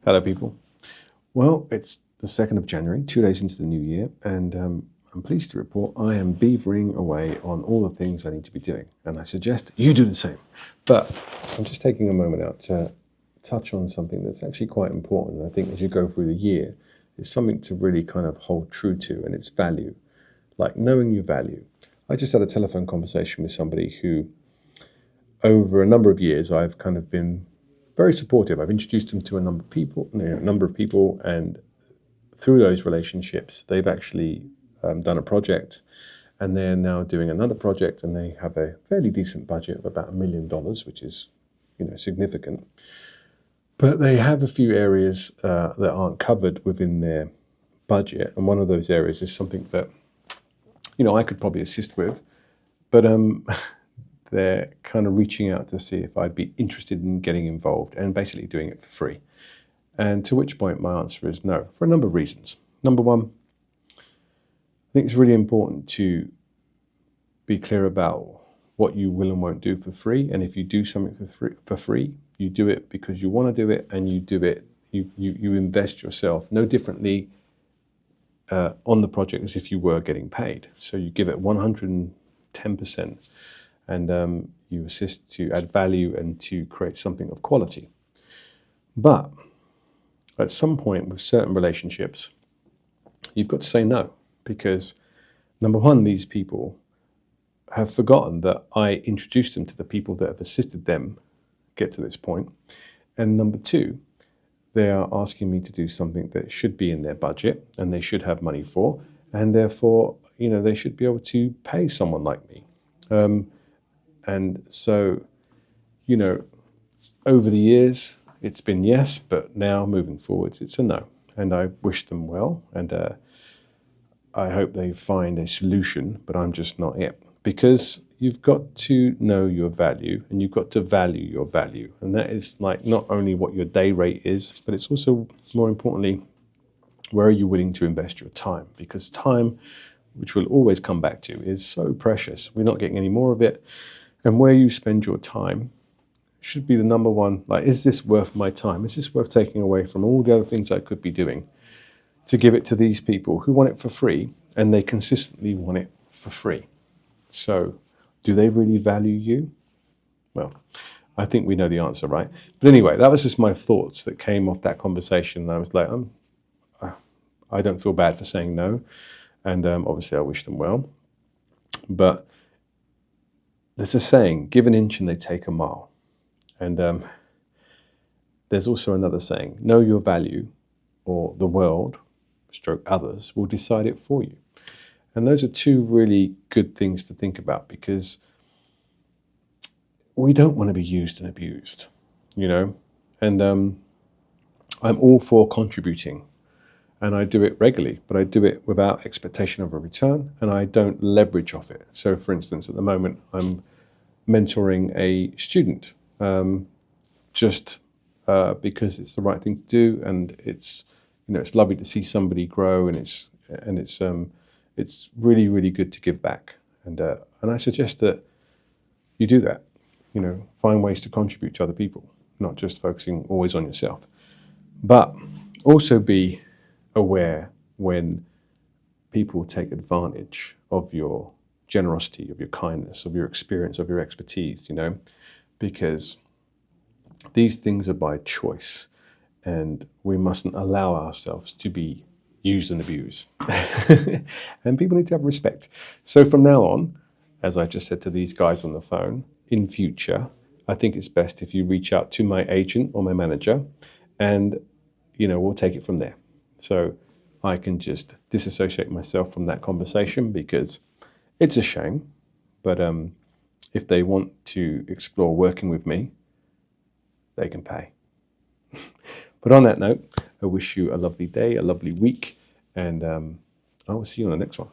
Hello, people. Well, it's the 2nd of January, 2 days into the new year, and I'm pleased to report I am beavering away on all the things I need to be doing, and I suggest you do the same. But I'm just taking a moment out to touch on something that's actually quite important. I think as you go through the year, it's something to really kind of hold true to, and it's value, like knowing your value. I just had a telephone conversation with somebody who, over a number of years, I've kind of been very supportive. I've introduced them to a number of people, and through those relationships, they've actually done a project, and they're now doing another project, and they have a fairly decent budget of about $1 million, which is, significant. But they have a few areas that aren't covered within their budget, and one of those areas is something that, I could probably assist with, but they're kind of reaching out to see if I'd be interested in getting involved and basically doing it for free. And to which point my answer is no, for a number of reasons. Number one, I think it's really important to be clear about what you will and won't do for free. And if you do something for free, you do it because you want to do it, and you do it, you invest yourself no differently on the project as if you were getting paid. So you give it 110%. And you assist to add value and to create something of quality. But at some point with certain relationships, you've got to say no, because number one, these people have forgotten that I introduced them to the people that have assisted them get to this point. And number two, they are asking me to do something that should be in their budget and they should have money for, and therefore, they should be able to pay someone like me. And so, over the years, it's been yes, but now moving forwards, it's a no. And I wish them well, and I hope they find a solution, but I'm just not it. Because you've got to know your value, and you've got to value your value. And that is like not only what your day rate is, but it's also, more importantly, where are you willing to invest your time? Because time, which we'll always come back to, is so precious. We're not getting any more of it. And where you spend your time should be the number one. Like, is this worth my time? Is this worth taking away from all the other things I could be doing to give it to these people who want it for free, and they consistently want it for free? So do they really value you? Well, I think we know the answer, right? But anyway, that was just my thoughts that came off that conversation. And I was like, I don't feel bad for saying no. And obviously I wish them well. But there's a saying, give an inch and they take a mile. And there's also another saying, know your value, or the world, stroke others, will decide it for you. And those are two really good things to think about, because we don't want to be used and abused, And I'm all for contributing. And I do it regularly, but I do it without expectation of a return, and I don't leverage off it. So, for instance, at the moment, I'm mentoring a student just because it's the right thing to do, and it's it's lovely to see somebody grow, and it's really, really good to give back. And I suggest that you do that. Find ways to contribute to other people, not just focusing always on yourself, but also be aware when people take advantage of your generosity, of your kindness, of your experience, of your expertise, because these things are by choice, and we mustn't allow ourselves to be used and abused. And people need to have respect. So from now on, as I just said to these guys on the phone, in future, I think it's best if you reach out to my agent or my manager, and we'll take it from there. So I can just disassociate myself from that conversation, because it's a shame. But if they want to explore working with me, they can pay. But on that note, I wish you a lovely day, a lovely week, and I will see you on the next one.